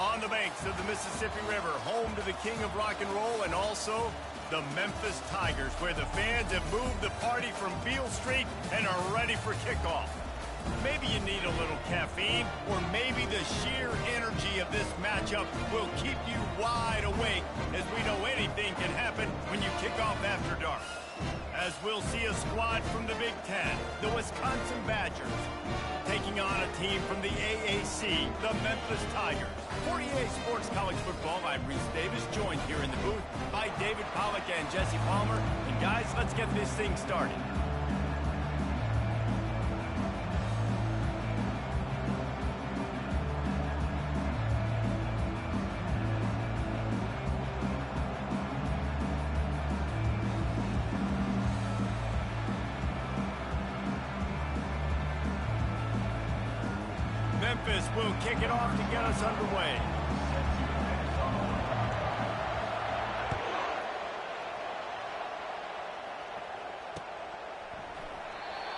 On the banks of the Mississippi River, home to the king of rock and roll and also the Memphis Tigers, where the fans have moved the party from Beale Street and are ready for kickoff. Maybe you need a little caffeine, or maybe the sheer energy of this matchup will keep you wide awake, as we know anything can happen when you kick off after dark. As we'll see a squad from the Big Ten, the Wisconsin Badgers, taking on a team from the AAC, the Memphis Tigers. For EA Sports College Football, I'm Reese Davis, joined here in the booth by David Pollack and Jesse Palmer. And guys, let's get this thing started. Memphis will kick it off to get us underway.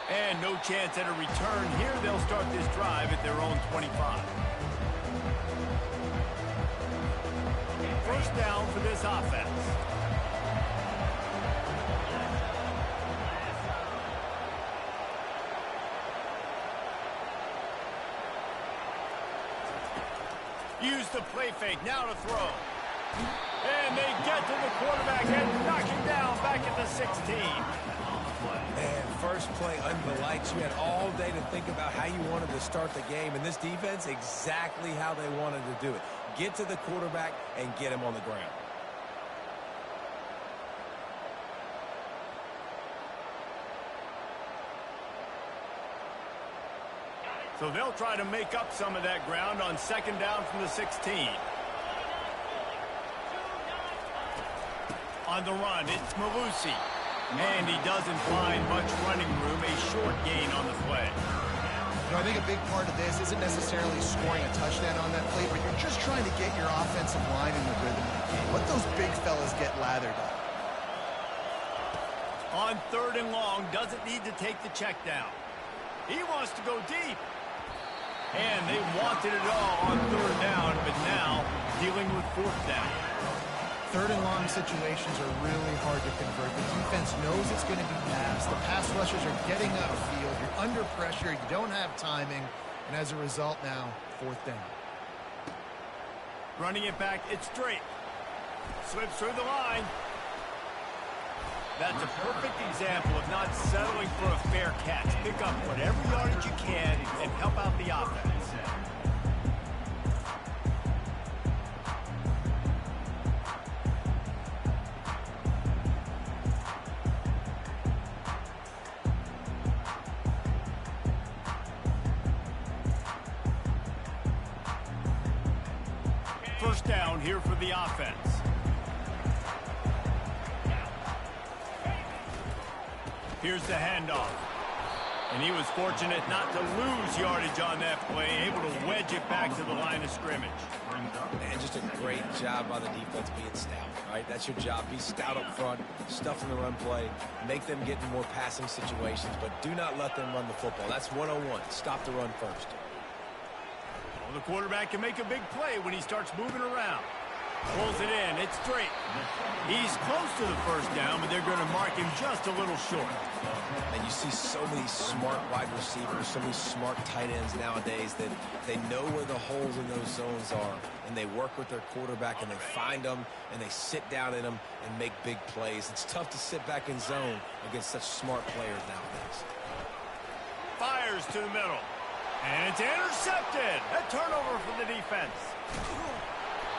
And no chance at a return here. They'll start this drive at their own 25. First down for this offense. Use the play fake, now to throw. And they get to the quarterback and knock him down back at the 16. Man, first play under the lights. You had all day to think about how you wanted to start the game. And this defense, exactly how they wanted to do it. Get to the quarterback and get him on the ground. So they'll try to make up some of that ground on second down from the 16. On the run, it's Malusi. And he doesn't find much running room, a short gain on the play. You know, I think a big part of this isn't necessarily scoring a touchdown on that play, but you're just trying to get your offensive line in the rhythm of the game. Let those big fellas get lathered up. On third and long, doesn't need to take the check down. He wants to go deep. And they wanted it all on third down, but now dealing with fourth down. Third and long situations are really hard to convert. The defense knows it's going to be passed. The pass rushers are getting upfield. You're under pressure. You don't have timing. And as a result now, fourth down. Running it back, it's straight. Slips through the line. That's a perfect example of not settling for a fair catch. Pick up whatever yardage you can and help out the offense. First down here for the offense. Here's the handoff. And he was fortunate not to lose yardage on that play, able to wedge it back to the line of scrimmage. Man, just a great job by the defense being stout, right? That's your job. Be stout up front, stuff in the run play, make them get in more passing situations, but do not let them run the football. That's 101. Stop the run first. Well, the quarterback can make a big play when he starts moving around. Pulls it in. It's straight. He's close to the first down, but they're going to mark him just a little short. And you see so many smart wide receivers, so many smart tight ends nowadays that they know where the holes in those zones are, and they work with their quarterback, and they find them, and they sit down in them and make big plays. It's tough to sit back in zone against such smart players nowadays. Fires to the middle. And it's intercepted. A turnover for the defense.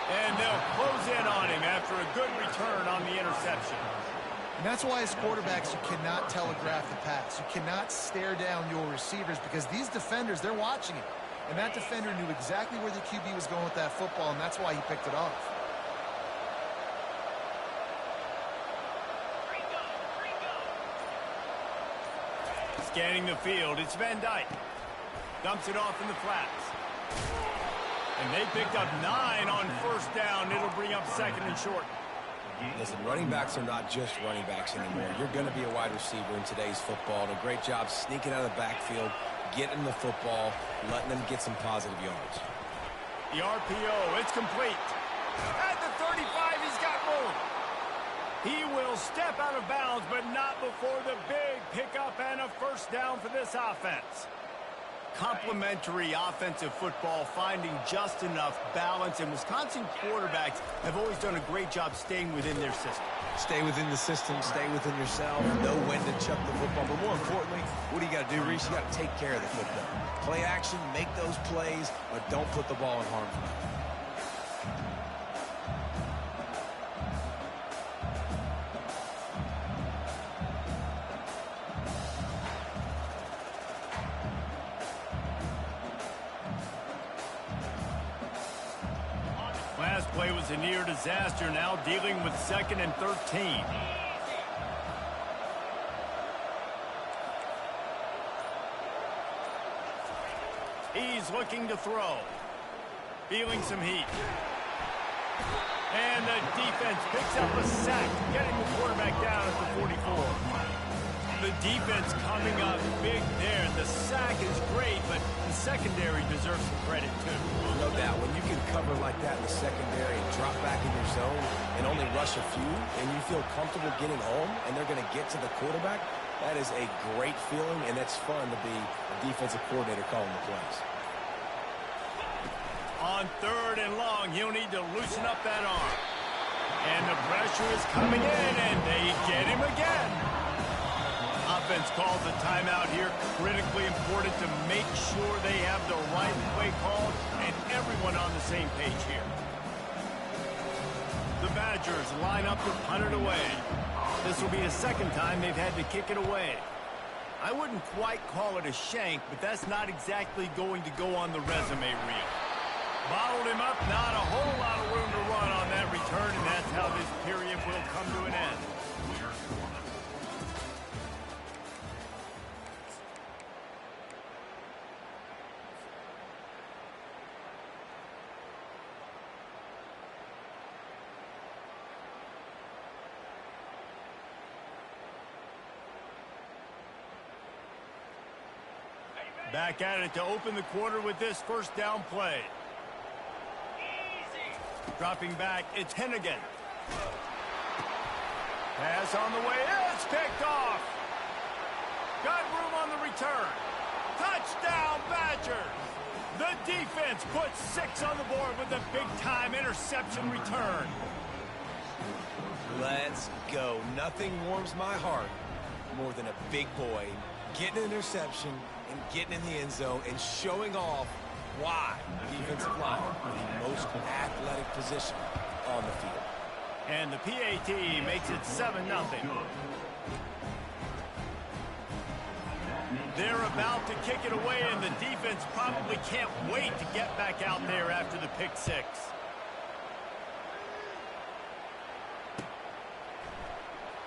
And they'll close in on him after a good return on the interception. And that's why as quarterbacks you cannot telegraph the pass. You cannot stare down your receivers because these defenders, they're watching it. And that defender knew exactly where the QB was going with that football, and that's why he picked it off. Scanning the field, it's Van Dyke. Dumps it off in the flats. And they picked up 9 on first down. It'll bring up second and short. Listen, running backs are not just running backs anymore. You're going to be a wide receiver in today's football. And a great job sneaking out of the backfield, getting the football, letting them get some positive yards. The RPO, it's complete. At the 35, he's got room. He will step out of bounds, but not before the big pickup and a first down for this offense. Complementary offensive football, finding just enough balance, and Wisconsin quarterbacks have always done a great job staying within their system. Stay within the system, stay within yourself, know when to chuck the football. But more importantly, what do you got to do, Reese? You got to take care of the football. Play action, make those plays, but don't put the ball in harm's way. Last play was a near disaster, now dealing with 2nd and 13. He's looking to throw. Feeling some heat. And the defense picks up a sack, getting the quarterback down at the 44. The defense coming up big there. The sack is great, but the secondary deserves some credit, too. No doubt. When you can cover like that in the secondary and drop back in your zone and only rush a few, and you feel comfortable getting home, and they're going to get to the quarterback, that is a great feeling, and it's fun to be a defensive coordinator calling the plays. On 3rd and long, he'll need to loosen up that arm. And the pressure is coming in, and they get him again. Offense calls a timeout here. Critically important to make sure they have the right play called and everyone on the same page here. The Badgers line up to punt it away. This will be the 2nd time they've had to kick it away. I wouldn't quite call it a shank, but that's not exactly going to go on the resume reel. Bottled him up, not a whole lot of room to run on that return, and that's how this period will come to an end. Back at it to open the quarter with this first down play. Dropping back, it's Hennigan. Pass on the way, it's picked off. Got room on the return. Touchdown, Badgers. The defense puts 6 on the board with a big-time interception return. Let's go. Nothing warms my heart more than a big boy getting an interception and getting in the end zone and showing off why the defensive line is the most athletic position on the field. And the PAT makes it 7-0. They're about to kick it away, and the defense probably can't wait to get back out there after the pick 6.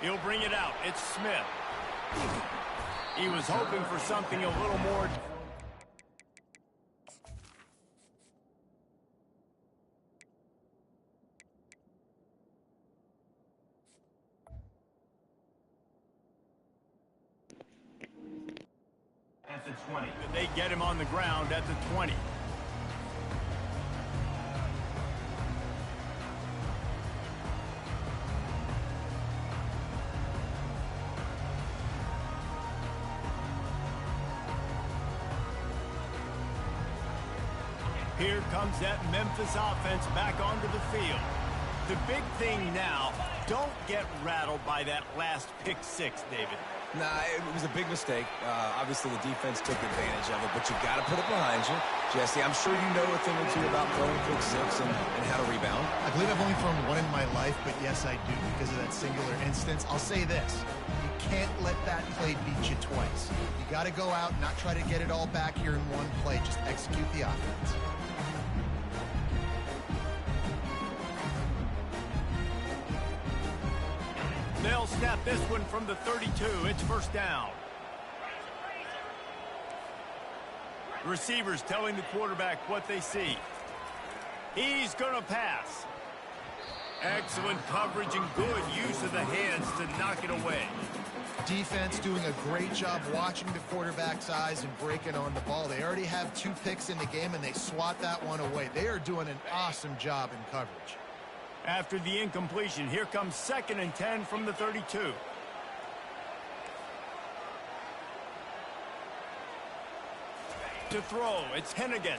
He'll bring it out. It's Smith. He was hoping for something a little more. At the 20. They get him on the ground at the 20. Here comes that Memphis offense back onto the field. The big thing now, don't get rattled by that last pick 6, David. Nah, it was a big mistake. Obviously, the defense took advantage of it, but you got to put it behind you. Jesse, I'm sure you know a thing or two about throwing pick 6 and how to rebound. I believe I've only thrown one in my life, but yes, I do because of that singular instance. I'll say this. You can't let that play beat you twice. You got to go out and not try to get it all back here in one play. Just execute the offense. They'll snap this one from the 32. It's first down. Receivers telling the quarterback what they see. He's going to pass. Excellent coverage and good use of the hands to knock it away. Defense doing a great job watching the quarterback's eyes and breaking on the ball. They already have 2 picks in the game, and they swat that one away. They are doing an awesome job in coverage. After the incompletion, here comes 2nd and 10 from the 32. To throw, it's Hennigan.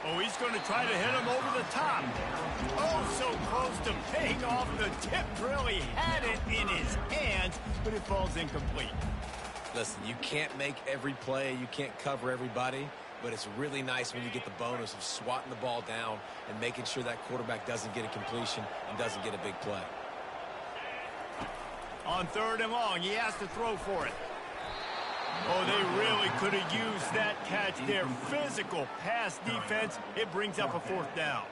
Oh, he's going to try to hit him over the top. Oh, so close to paying off the tip drill. He had it in his hands, but it falls incomplete. Listen, you can't make every play. You can't cover everybody. But it's really nice when you get the bonus of swatting the ball down and making sure that quarterback doesn't get a completion and doesn't get a big play. On 3rd and long, he has to throw for it. Oh, they really could have used that catch there. Physical pass defense. It brings up a 4th down.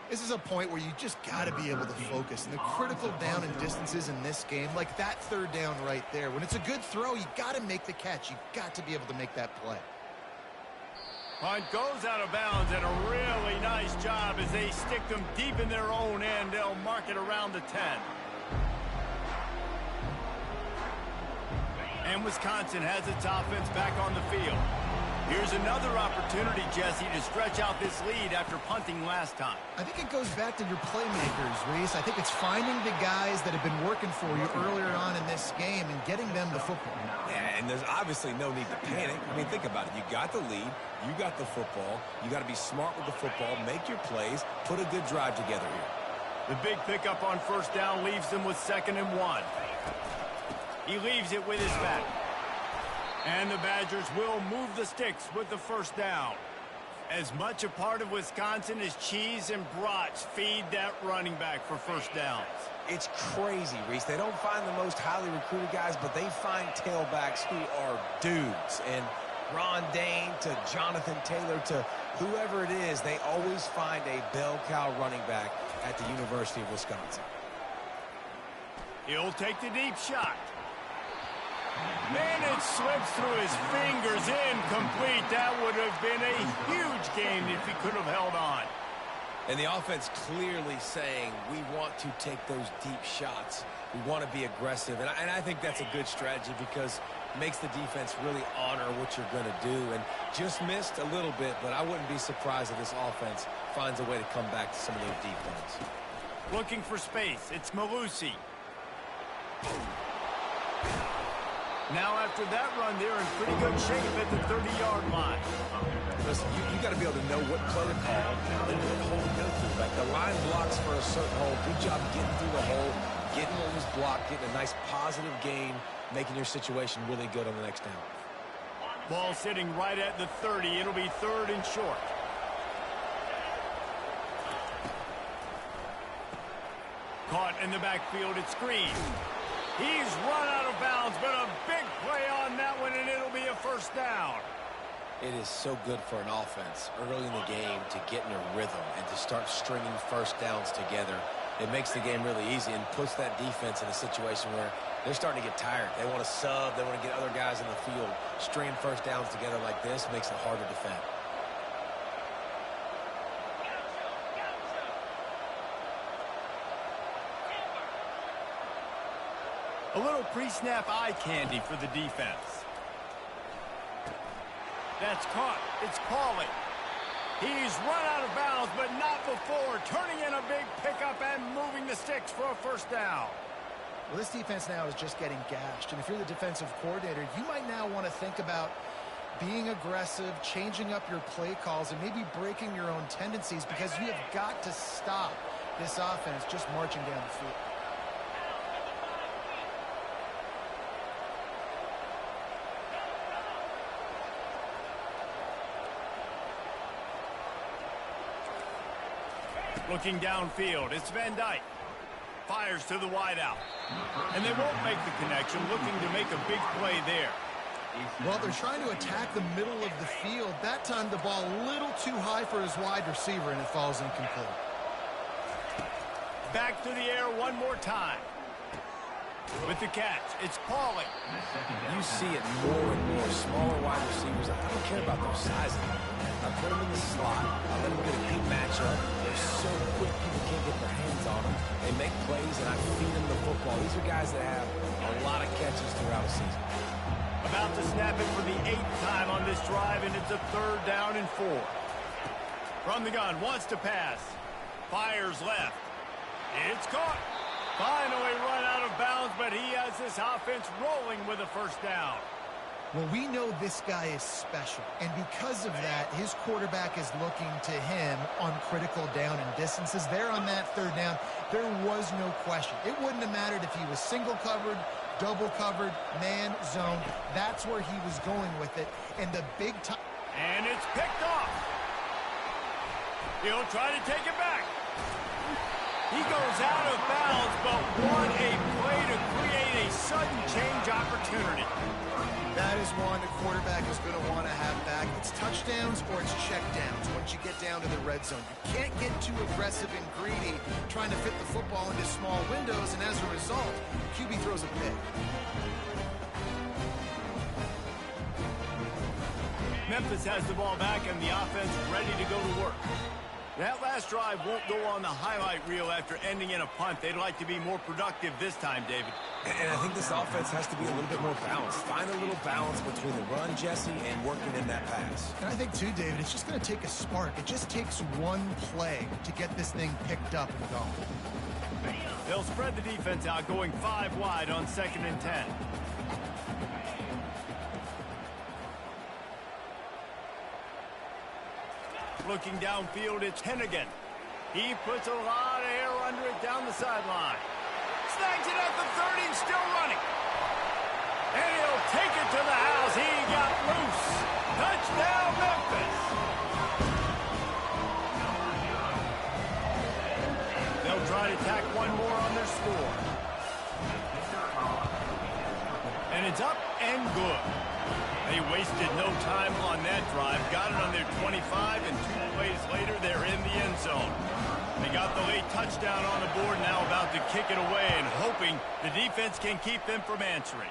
This is a point where you just got to be able to focus. And the critical down and distances in this game, like that 3rd down right there, when it's a good throw, you got to make the catch. You got to be able to make that play. Punt goes out of bounds, and a really nice job as they stick them deep in their own end. They'll mark it around the 10. And Wisconsin has its offense back on the field. Here's another opportunity, Jesse, to stretch out this lead after punting last time. I think it goes back to your playmakers, Reese. I think it's finding the guys that have been working for you earlier on in this game and getting them the football. Yeah, and there's obviously no need to panic. I mean, think about it. You got the lead. You got the football. You got to be smart with the football. Make your plays. Put a good drive together here. The big pickup on 1st down leaves them with 2nd and 1. He leaves it with his back. And the Badgers will move the sticks with the 1st down. As much a part of Wisconsin as cheese and brats feed that running back for 1st downs. It's crazy, Reese. They don't find the most highly recruited guys, but they find tailbacks who are dudes. And Ron Dane to Jonathan Taylor to whoever it is, they always find a bell cow running back at the University of Wisconsin. He'll take the deep shot. Man, it slips through his fingers, incomplete. That would have been a huge gain if he could have held on. And the offense clearly saying, we want to take those deep shots. We want to be aggressive. And I think that's a good strategy because it makes the defense really honor what you're going to do. And just missed a little bit, but I wouldn't be surprised if this offense finds a way to come back to some of those deep ones. Looking for space. It's Malusi. Now, after that run, they're in pretty good shape at the 30-yard line. Listen, you got to be able to know what play to call and what hole to go through. Like the line blocks for a certain hole. Good job getting through the hole, getting what was blocked, getting a nice positive gain, making your situation really good on the next down. Ball sitting right at the 30. It'll be 3rd and short. Caught in the backfield. It's Green. He's run out of bounds, but a big play on that one, and it'll be a 1st down. It is so good for an offense early in the game to get in a rhythm and to start stringing 1st downs together. It makes the game really easy and puts that defense in a situation where they're starting to get tired. They want to sub. They want to get other guys in the field. Stringing 1st downs together like this makes it hard to defend. A little pre-snap eye candy for the defense. That's caught. It's Pauly. He's run out of bounds, but not before. Turning in a big pickup and moving the sticks for a 1st down. Well, this defense now is just getting gashed. And if you're the defensive coordinator, you might now want to think about being aggressive, changing up your play calls, and maybe breaking your own tendencies because you have got to stop this offense just marching down the field. Looking downfield, it's Van Dyke. Fires to the wideout. And they won't make the connection, looking to make a big play there. Well, they're trying to attack the middle of the field. That time the ball a little too high for his wide receiver, and it falls incomplete. Back to the air one more time. With the catch, it's Pauling. You see it more and more. Smaller wide receivers, I don't care about their sizing. I put them in the slot. I let them get a good matchup. They're so quick, people can't get their hands on them. They make plays, and I feed them the football. These are guys that have a lot of catches throughout a season. About to snap it for the 8th time on this drive, and it's a 3rd down and 4. From the gun, wants to pass. Fires left. It's caught. Finally run out of bounds, but he has this offense rolling with a 1st down. Well, we know this guy is special, and because of that, his quarterback is looking to him on critical down and distances. There on that 3rd down, there was no question. It wouldn't have mattered if he was single covered, double covered, man, zone. That's where he was going with it, and the big time. And it's picked off. He'll try to take it back. He goes out of bounds, but what a play to create a sudden change opportunity. That is one the quarterback is going to want to have back. It's touchdowns or it's checkdowns once you get down to the red zone. You can't get too aggressive and greedy trying to fit the football into small windows, and as a result, QB throws a pick. Memphis has the ball back and the offense ready to go to work. That last drive won't go on the highlight reel after ending in a punt. They'd like to be more productive this time, David. And I think this offense has to be a little bit more balanced. Find a little balance between the run, Jesse, and working in that pass. And I think, too, David, it's just going to take a spark. It just takes one play to get this thing picked up and going. They'll spread the defense out, going 5 wide on 2nd and 10. Looking downfield, it's Hennigan. He puts a lot of air under it down the sideline. Snags it at the 30 and still running. And he'll take it to the house. He got loose. Touchdown, Memphis. They'll try to tack one more on their score. And it's up and good. They wasted no time on that drive. Got it on their 25, and 2 plays later, they're in the end zone. They got the late touchdown on the board, now about to kick it away and hoping the defense can keep them from answering.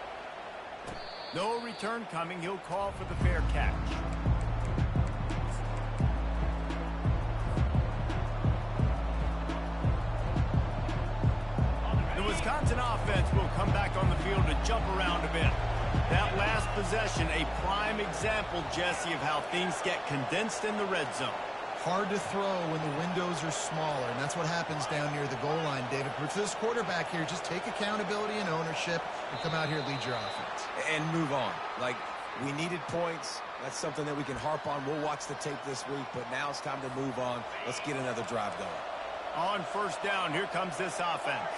No return coming. He'll call for the fair catch. The Wisconsin offense will come back on the field to jump around a bit. That last possession, a prime example, Jesse, of how things get condensed in the red zone. Hard to throw when the windows are smaller, and that's what happens down near the goal line, David. But for this quarterback here, just take accountability and ownership and come out here and lead your offense. And move on. Like, we needed points. That's something that we can harp on. We'll watch the tape this week, but now it's time to move on. Let's get another drive going. On 1st down, here comes this offense.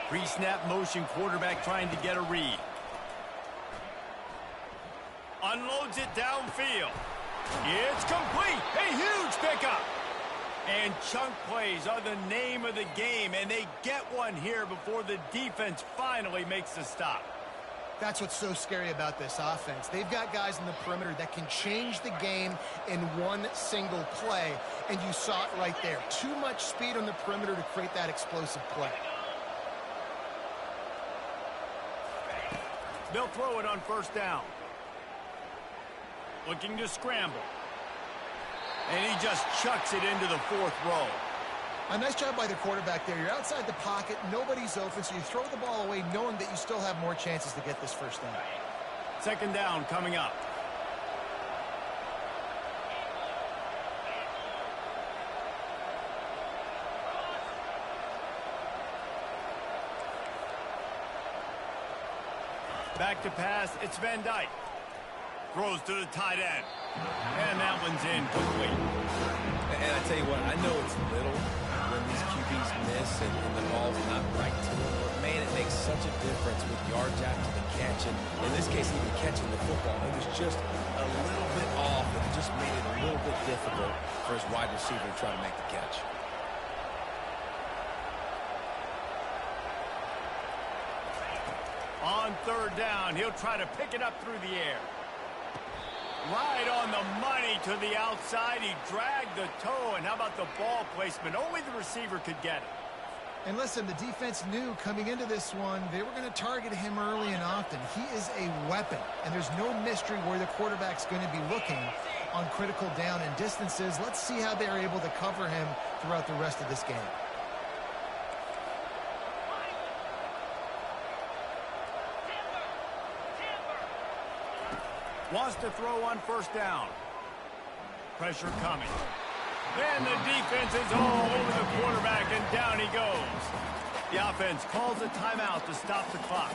Pre-snap motion, quarterback trying to get a read. Unloads it downfield. It's complete. A huge pickup. And chunk plays are the name of the game, and they get one here before the defense finally makes the stop. That's what's so scary about this offense. They've got guys in the perimeter that can change the game in one single play, and you saw it right there. Too much speed on the perimeter to create that explosive play. They'll throw it on 1st down. Looking to scramble. And he just chucks it into the 4th row. A nice job by the quarterback there. You're outside the pocket, nobody's open, so you throw the ball away knowing that you still have more chances to get this 1st down. 2nd down coming up. Back to pass, it's Van Dyke. Throws to the tight end. And that one's incomplete. And I tell you what, I know it's little when these QBs miss and the ball's not right to them. But man, it makes such a difference with yards after the catch. And in this case, even catching the football, it was just a little bit off. And it just made it a little bit difficult for his wide receiver to try to make the catch. On 3rd down, he'll try to pick it up through the air. Right on the money to the outside. He dragged the toe, and how about the ball placement? Only the receiver could get it. And listen, the defense knew coming into this one, they were going to target him early and often. He is a weapon, and there's no mystery where the quarterback's going to be looking on critical down and distances. Let's see how they're able to cover him throughout the rest of this game. Wants to throw on first down. Pressure coming. And the defense is all over the quarterback, and down he goes. The offense calls a timeout to stop the clock.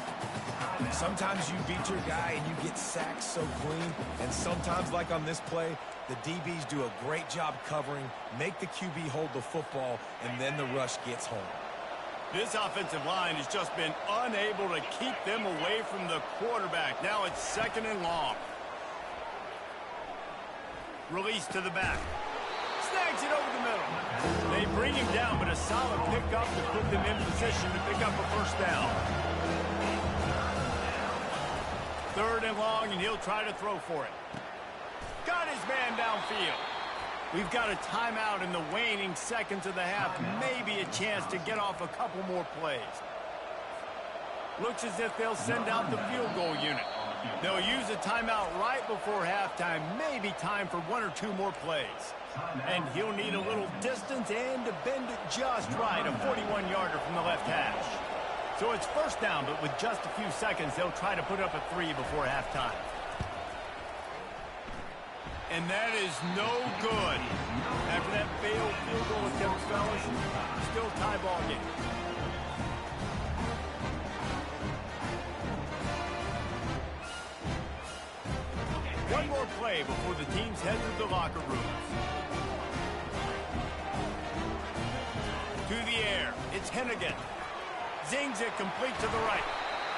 Sometimes you beat your guy and you get sacked so clean, and sometimes, like on this play, the DBs do a great job covering, make the QB hold the football, and then the rush gets home. This offensive line has just been unable to keep them away from the quarterback. Now it's 2nd and long. Release to the back. Snags it over the middle. They bring him down, but a solid pickup to put them in position to pick up a first down. 3rd and long, and he'll try to throw for it. Got his man downfield. We've got a timeout in the waning seconds of the half. Maybe a chance to get off a couple more plays. Looks as if they'll send out the field goal unit. They'll use a timeout right before halftime. Maybe time for 1 or 2 more plays. And he'll need a little distance and to bend it just right. A 41-yarder from the left hash. So it's first down, but with just a few seconds, they'll try to put up a 3 before halftime. And that is no good. After that failed field goal attempt, fellas, still tie ball game. One more play before the teams head to the locker rooms. To the air, it's Hennigan. Zings it complete to the right.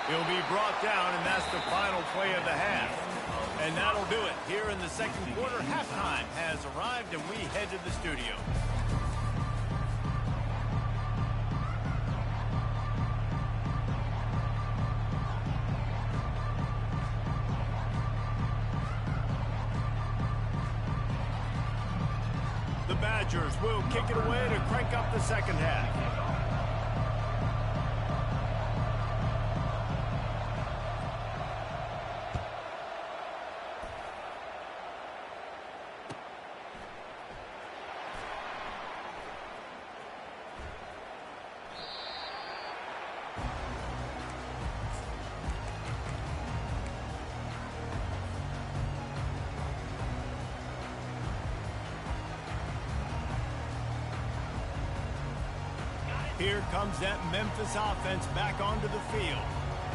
He'll be brought down, and that's the final play of the half. And that'll do it. Here in the second quarter, halftime has arrived, and we head to the studio. The Badgers will kick it away to crank up the second half. Here comes that Memphis offense back onto the field.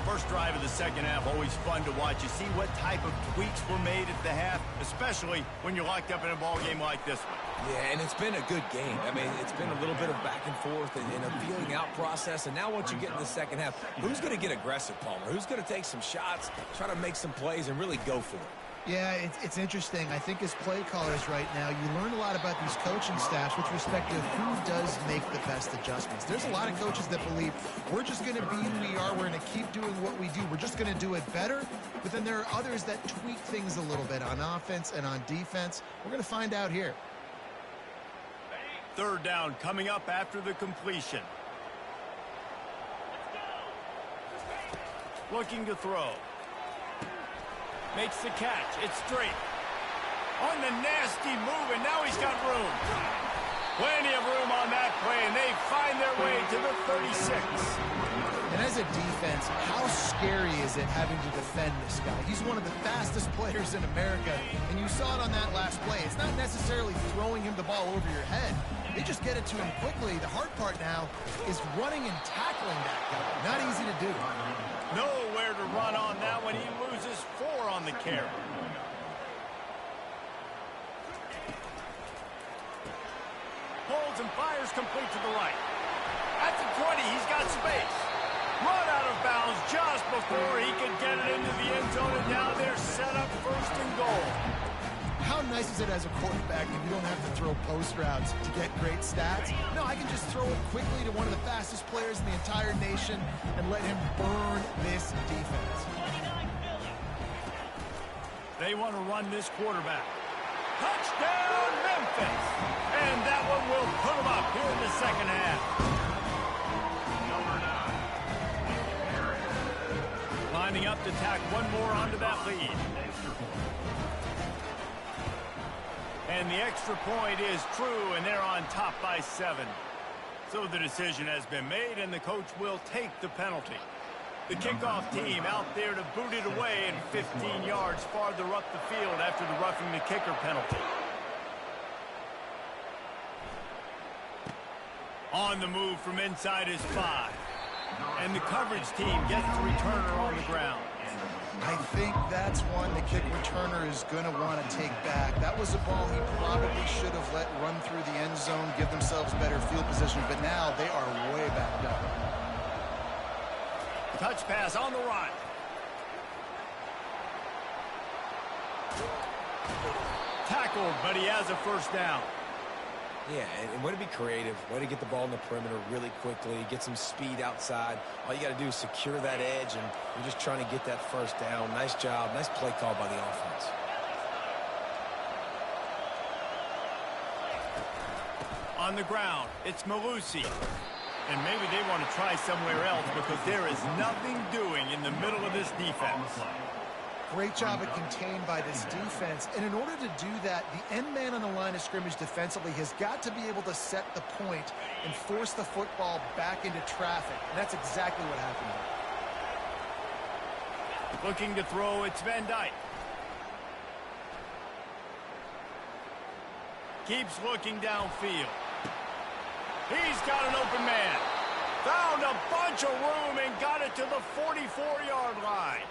First drive of the second half, always fun to watch. You see what type of tweaks were made at the half, especially when you're locked up in a ball game like this one. Yeah, and it's been a good game. I mean, it's been a little bit of back and forth and a feeling out process. And now once you get in the second half, who's going to get aggressive, Palmer? Who's going to take some shots, try to make some plays, and really go for it? Yeah, it's interesting. I think as play callers right now, you learn a lot about these coaching staffs with respect to who does make the best adjustments. There's a lot of coaches that believe we're just going to be who we are. We're going to keep doing what we do. We're just going to do it better. But then there are others that tweak things a little bit on offense and on defense. We're going to find out here. 3rd down coming up after the completion. Looking to throw. Makes the catch. It's straight. On the nasty move, and now he's got room. Plenty of room on that play, and they find their way to the 36. And as a defense, how scary is it having to defend this guy? He's one of the fastest players in America, and you saw it on that last play. It's not necessarily throwing him the ball over your head. They just get it to him quickly. The hard part now is running and tackling that guy. Not easy to do. Nowhere to run on that one. He loses 4 on the carry. Holds and fires complete to the right. At the 20, he's got space. Run out of bounds just before he could get it into the end zone, and now they're set up 1st and goal. How nice is it as a quarterback that you don't have to throw post routes to get great stats? No, I can just throw it quickly to one of the fastest players in the entire nation and let him burn this defense. They want to run this quarterback. Touchdown, Memphis! And that one will put them up here in the second half. standing up to tack one more onto that lead. And the extra point is true, and they're on top by 7. So the decision has been made, and the coach will take the penalty. The kickoff team out there to boot it away and 15 yards farther up the field after the roughing the kicker penalty. On the move from inside is 5. And the coverage team gets the returner on the ground. I think that's one the kick returner is going to want to take back. That was a ball he probably should have let run through the end zone, give themselves better field position, but now they are way backed up. Touch pass on the run. Tackled, but he has a first down. Yeah, and way to be creative, way to get the ball in the perimeter really quickly, get some speed outside. All you got to do is secure that edge, and you're just trying to get that first down. Nice job, nice play call by the offense. On the ground, it's Malusi. And maybe they want to try somewhere else because there is nothing doing in the middle of this defense. Great job at contained by this defense. And in order to do that, the end man on the line of scrimmage defensively has got to be able to set the point and force the football back into traffic. And that's exactly what happened here. Looking to throw, it's Van Dyke. Keeps looking downfield. He's got an open man. Found a bunch of room and got it to the 44-yard line.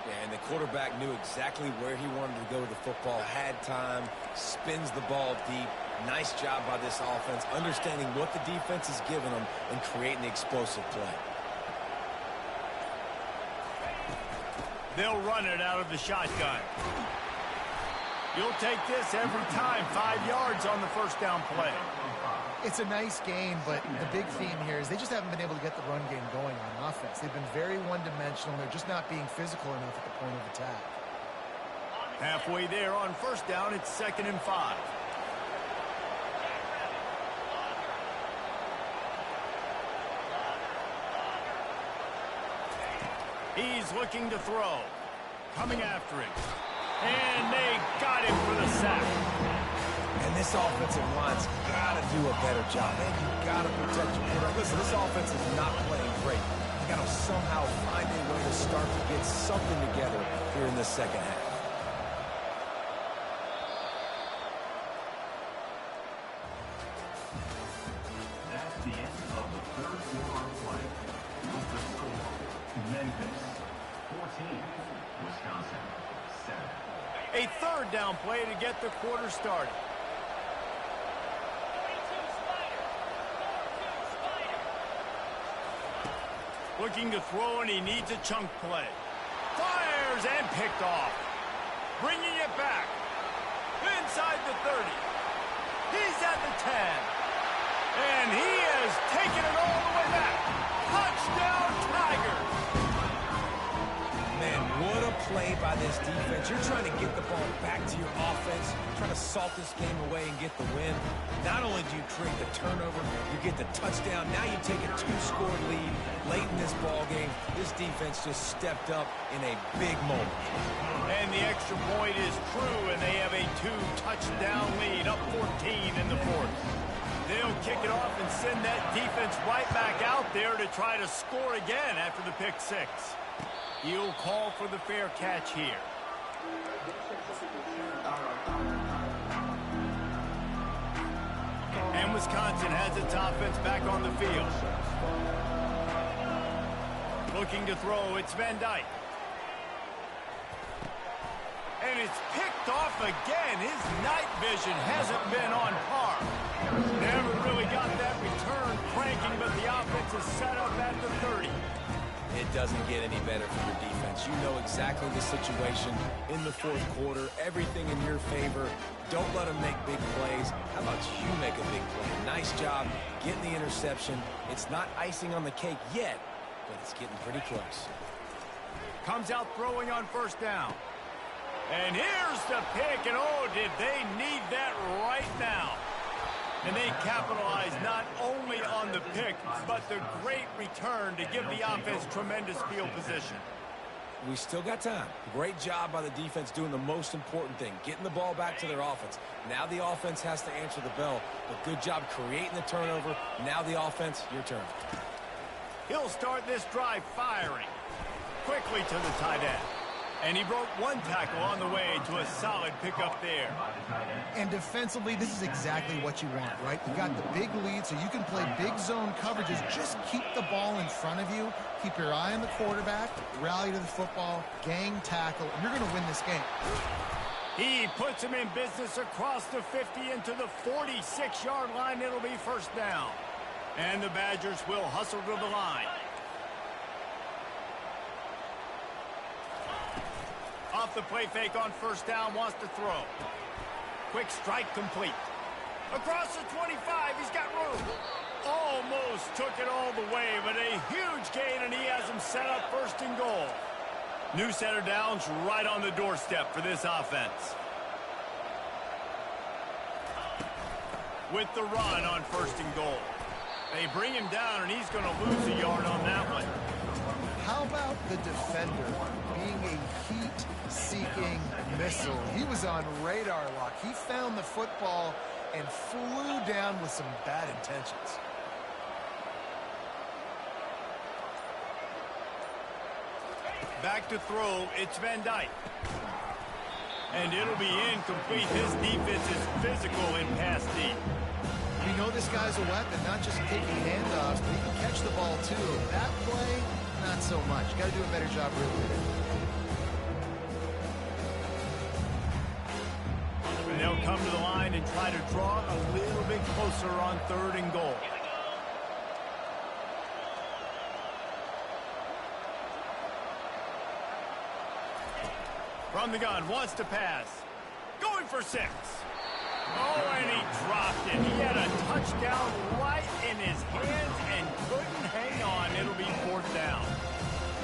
Yeah, and the quarterback knew exactly where he wanted to go with the football, had time, spins the ball deep. Nice job by this offense, understanding what the defense is giving them and creating the explosive play. They'll run it out of the shotgun. You'll take this every time. 5 yards on the first down play. It's a nice game, but the big theme here is they just haven't been able to get the run game going on offense. They've been very one-dimensional. They're just not being physical enough at the point of attack. Halfway there on first down, it's 2nd and 5. He's looking to throw. Coming after him. And they got him for the sack. And this offensive line's got to do a better job. Man, you got to protect your quarterback. Listen, this offense is not playing great. You got to somehow find a way to start to get something together here in the second half. That's the end of the third quarter of play. With the score, Memphis 14, Wisconsin 7. A third down play to get the quarter started. Looking to throw, and he needs a chunk play. Fires and picked off. Bringing it back. Inside the 30. He's at the 10. And he has taken it all the way back. Touchdown, Tigers. Man, what a play by this defense. You're trying to get the ball back to your offense, trying to salt this game away and get the win. Not only do you create the turnover, you get the touchdown. Now you take a 2-score lead late in this ball game. This defense just stepped up in a big moment. And the extra point is true, and they have a 2-touchdown lead, up 14 in the fourth. They'll kick it off and send that defense right back out there to try to score again after the pick 6. He'll call for the fair catch here. And Wisconsin has its offense back on the field. Looking to throw, it's Van Dyke. And it's picked off again. His night vision hasn't been on par. Never really got that return cranking, but the offense is set up at the 30. It doesn't get any better for your defense. You know exactly the situation in the fourth quarter. Everything in your favor. Don't let them make big plays. How about you make a big play? Nice job getting the interception. It's not icing on the cake yet, but it's getting pretty close. Comes out throwing on first down. And here's the pick, and oh, did they need that right now. And they capitalize not only on the pick, but the great return to give the offense tremendous field position. We still got time. Great job by the defense doing the most important thing, getting the ball back to their offense. Now the offense has to answer the bell, but good job creating the turnover. Now the offense, your turn. He'll start this drive firing. Quickly to the tight end. And he broke one tackle on the way to a solid pickup there. And defensively, this is exactly what you want, right? You got the big lead, so you can play big zone coverages. Just keep the ball in front of you. Keep your eye on the quarterback. Rally to the football. Gang tackle. And you're going to win this game. He puts him in business across the 50 into the 46-yard line. It'll be first down. And the Badgers will hustle to the line. Off the play fake on first down, wants to throw. Quick strike complete. Across the 25, he's got room. Almost took it all the way, but a huge gain, and he has him set up first and goal. New set of downs right on the doorstep for this offense. With the run on first and goal. They bring him down, and he's going to lose a yard on that one. How about the defender being a heat-seeking missile? He was on radar lock. He found the football and flew down with some bad intentions. Back to throw, it's Van Dyke. And it'll be incomplete. His defense is physical in pass deep. We know this guy's a weapon, not just taking handoffs, but he can catch the ball too. That play, not so much. Got to do a better job reeling it in. And they'll come to the line and try to draw a little bit closer on third and goal. From the gun, wants to pass. Going for 6. Oh, and he dropped it. He had a touchdown right in his hands and couldn't hang on. It'll be fourth down.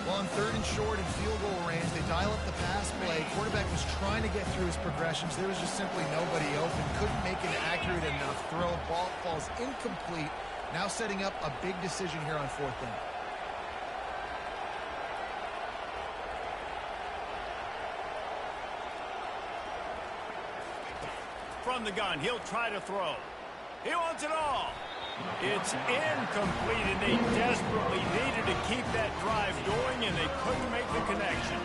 Well, on third and short and field goal range, they dial up the pass play. Quarterback was trying to get through his progressions. There was just simply nobody open. Couldn't make an accurate enough throw. Ball falls incomplete. Now setting up a big decision here on fourth down. From the gun, he'll try to throw. He wants it all. It's incomplete, and they desperately needed to keep that drive going, and they couldn't make the connection.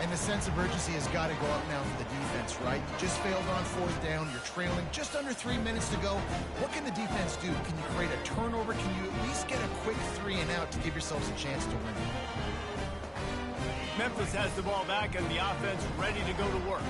And the sense of urgency has got to go up now for the defense, right? You just failed on fourth down. You're trailing just under 3 minutes to go. What can the defense do? Can you create a turnover? Can you at least get a quick 3 and out to give yourselves a chance to win? Memphis has the ball back and the offense ready to go to work.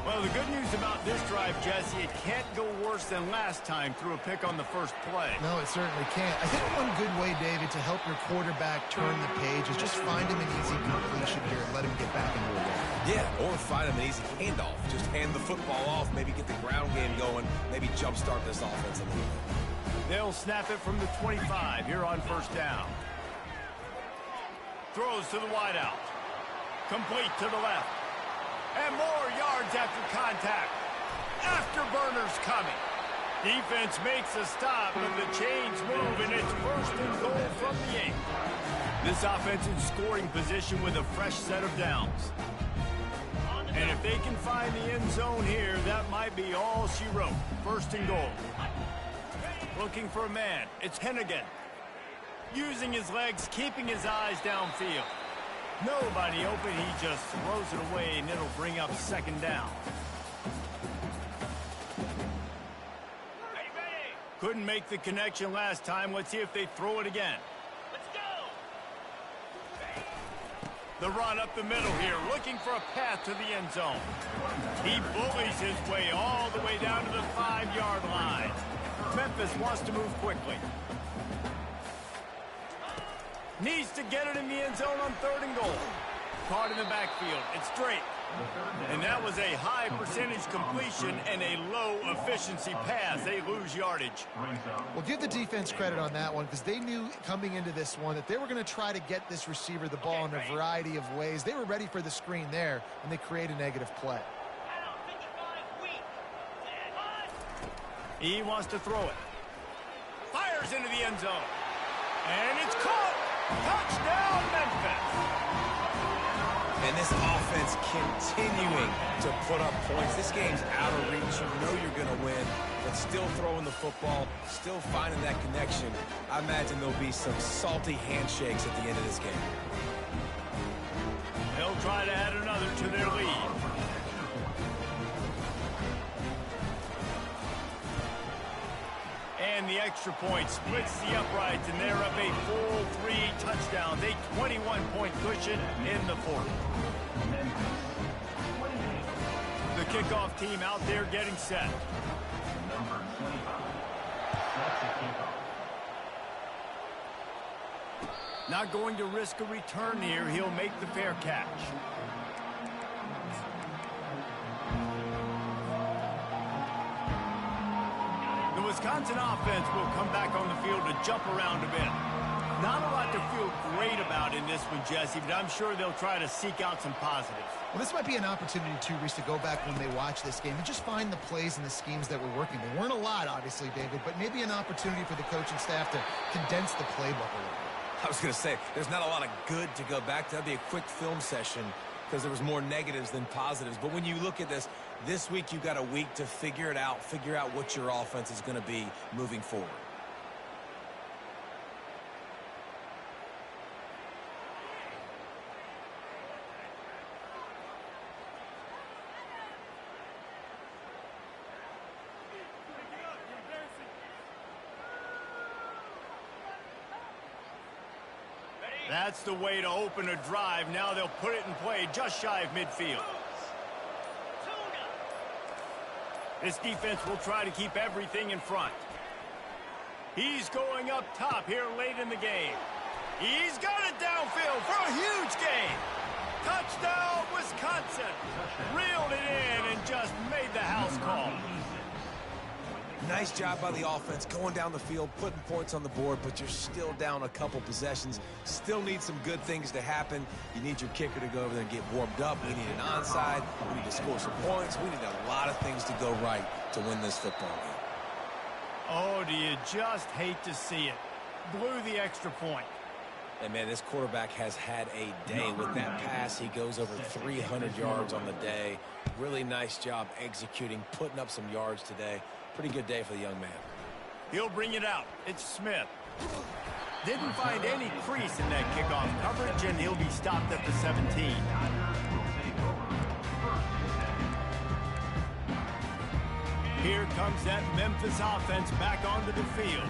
Well, the good news about this drive, Jesse, it can't go worse than last time through a pick on the first play. No, it certainly can't. I think one good way, David, to help your quarterback turn the page is just find him an easy completion here and let him get back into a game. Yeah, or find him an easy handoff. Just hand the football off, maybe get the ground game going, maybe jumpstart this offense a little bit. They'll snap it from the 25 here on first down. Throws to the wideout. Complete to the left. And more yards after contact. Afterburners coming. Defense makes a stop, but the chains move, and it's first and goal from the 8. This offense in scoring position with a fresh set of downs. And if they can find the end zone here, that might be all she wrote. First and goal. Looking for a man. It's Hennigan. Using his legs, keeping his eyes downfield. Nobody open, he just throws it away, and it'll bring up second down. Couldn't make the connection last time. Let's see if they throw it again. Let's go! The run up the middle here, looking for a path to the end zone. He bullies his way all the way down to the 5-yard line. Memphis wants to move quickly. Needs to get it in the end zone on third and goal. Caught in the backfield. It's straight. And that was a high percentage completion and a low efficiency pass. They lose yardage. Well, give the defense credit on that one because they knew coming into this one that they were going to try to get this receiver the ball in a variety of ways. They were ready for the screen there, and they create a negative play. He wants to throw it. Fires into the end zone. And it's caught. Touchdown, Memphis. And this offense continuing to put up points. This game's out of reach. You know you're going to win, but still throwing the football, still finding that connection. I imagine there'll be some salty handshakes at the end of this game. They'll try to add another to their lead. And the extra point splits the uprights, and they're up a full 3 touchdowns, a 21-point cushion in the fourth. The kickoff team out there getting set. Number 25. That's a kickoff. Not going to risk a return here. He'll make the fair catch. The Wisconsin offense will come back on the field to jump around a bit. Not a lot to feel great about in this one, Jesse, but I'm sure they'll try to seek out some positives. Well, this might be an opportunity, too, Reese, to go back when they watch this game and just find the plays and the schemes that were working. There weren't a lot, obviously, David, but maybe an opportunity for the coaching staff to condense the playbook a little bit. I was going to say, there's not a lot of good to go back to. That'd be a quick film session because there was more negatives than positives. But when you look at this week you've got a week to figure it out, figure out what your offense is going to be moving forward. That's the way to open a drive. Now they'll put it in play just shy of midfield. This defense will try to keep everything in front. He's going up top here late in the game. He's got it downfield for a huge gain. Touchdown, Wisconsin. Reeled it in and just made the house call. Nice job by the offense going down the field, putting points on the board, but you're still down a couple possessions. Still need some good things to happen. You need your kicker to go over there and get warmed up. We need an onside. We need to score some points. We need a lot of things to go right to win this football game. Oh, do you just hate to see it? Blew the extra point. And, man, this quarterback has had a day. With that pass, he goes over 300 yards on the day. Really nice job executing, putting up some yards today. Pretty good day for the young man. He'll bring it out. It's Smith. Didn't find any crease in that kickoff coverage, and he'll be stopped at the 17. Here comes that Memphis offense back onto the field.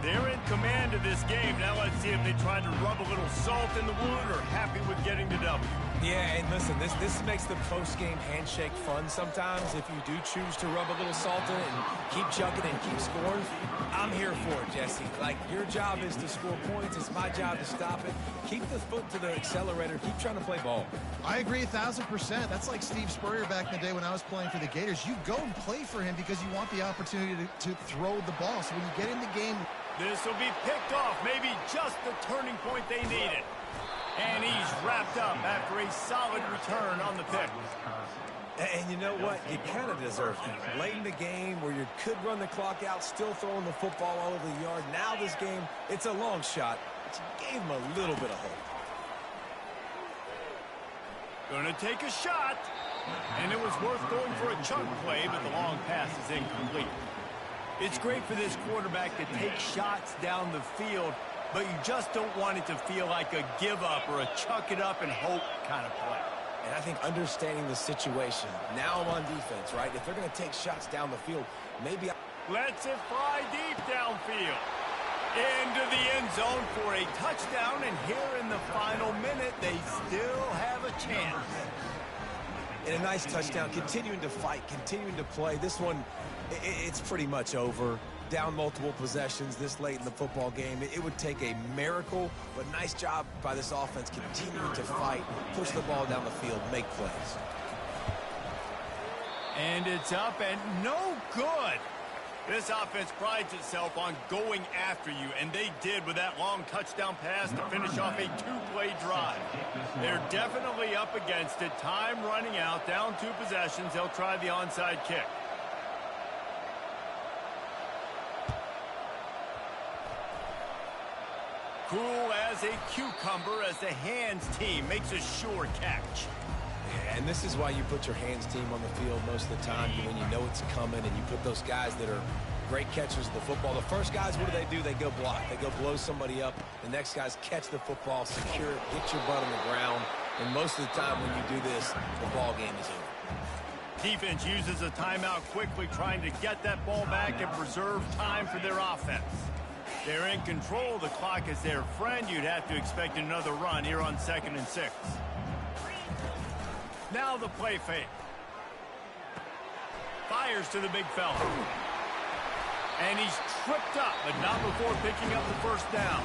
They're in command of this game. Now let's see if they try to rub a little salt in the wound or happy with getting the W. Yeah, and listen, this makes the post-game handshake fun sometimes. If you do choose to rub a little salt in it and keep chucking and keep scoring, I'm here for it, Jesse. Like, your job is to score points. It's my job to stop it. Keep the foot to the accelerator. Keep trying to play ball. I agree 1,000%. That's like Steve Spurrier back in the day when I was playing for the Gators. You go and play for him because you want the opportunity to throw the ball. So when you get in the game... This will be picked off, maybe just the turning point they needed. And he's wrapped up after a solid return on the pick. And you know what? You kind of deserve that. Late in the game where you could run the clock out, still throwing the football all over the yard. Now this game, it's a long shot, but you gave him a little bit of hope. Gonna take a shot. And it was worth going for a chunk play, but the long pass is incomplete. It's great for this quarterback to take shots down the field, but you just don't want it to feel like a give-up or a chuck it up and hope kind of play. And I think understanding the situation, now I'm on defense, right? If they're going to take shots down the field, maybe... Lets it fly deep downfield. Into the end zone for a touchdown, and here in the final minute, they still have a chance. And a nice touchdown, continuing to fight, continuing to play. This one, it's pretty much over. Down multiple possessions this late in the football game. It would take a miracle, but nice job by this offense continuing to fight, push the ball down the field, make plays. And it's up and no good. This offense prides itself on going after you, and they did with that long touchdown pass to finish off a two-play drive. They're definitely up against it. Time running out, down 2 possessions. They'll try the onside kick. Cool as as a cucumber as the hands team makes a sure catch. Yeah, and this is why you put your hands team on the field most of the time, when you know it's coming, and you put those guys that are great catchers of the football. The first guys, what do? They go block. They go blow somebody up. The next guys catch the football, secure it, get your butt on the ground. And most of the time when you do this, the ball game is over. Defense uses a timeout quickly, trying to get that ball back and preserve time for their offense. They're in control. The clock is their friend. You'd have to expect another run here on 2nd and 6. Now the play fake. Fires to the big fella. And he's tripped up, but not before picking up the first down.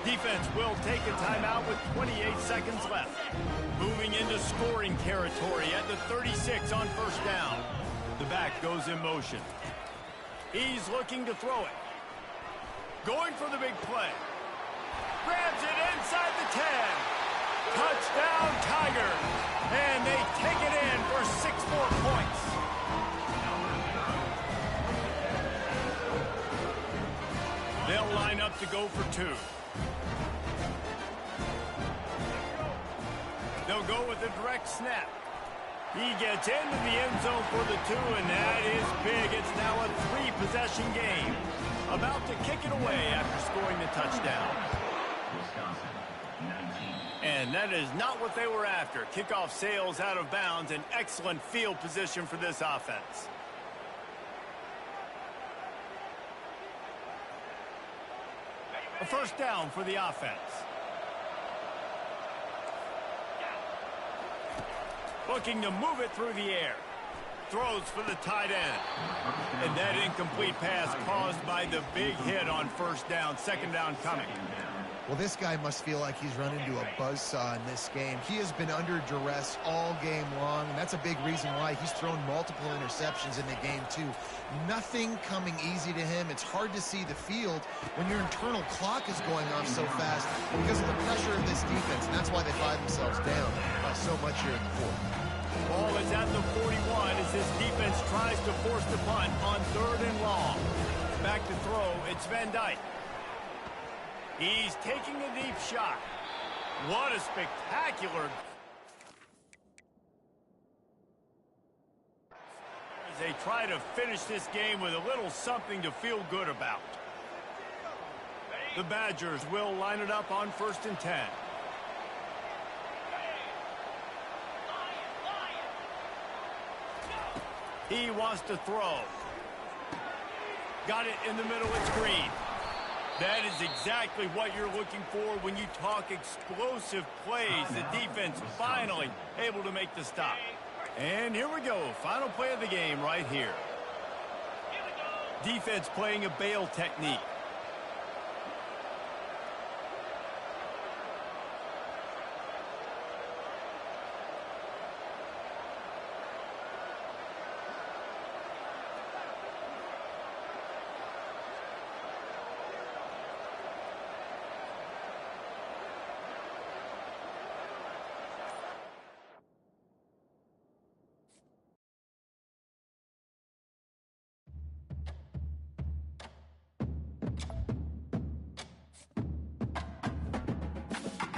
Defense will take a timeout with 28 seconds left. Moving into scoring territory at the 36 on first down. The back goes in motion. He's looking to throw it. Going for the big play. Grabs it inside the 10. Touchdown, Tigers. And they take it in for 6 more points. They'll line up to go for 2. They'll go with a direct snap. He gets into the end zone for the 2, and that is big. It's now a 3-possession game. About to kick it away after scoring the touchdown. Wisconsin, 19. And that is not what they were after. Kickoff sails out of bounds. An excellent field position for this offense. A first down for the offense. Looking to move it through the air. Throws for the tight end. And that incomplete pass caused by the big hit on first down. 2nd down coming. Well, this guy must feel like he's run into a buzzsaw in this game. He has been under duress all game long, and that's a big reason why he's thrown multiple interceptions in the game, too. Nothing coming easy to him. It's hard to see the field when your internal clock is going off so fast because of the pressure of this defense, and that's why they find themselves down by so much here in the 4th. Ball is at the 41 as this defense tries to force the punt on 3rd and long. Back to throw, it's Van Dyke. He's taking a deep shot. What a spectacular... As they try to finish this game with a little something to feel good about. The Badgers will line it up on 1st and 10. He wants to throw. Got it in the middle, it's Green. That is exactly what you're looking for when you talk explosive plays. The defense finally able to make the stop. And here we go, final play of the game right here. Defense playing a bail technique.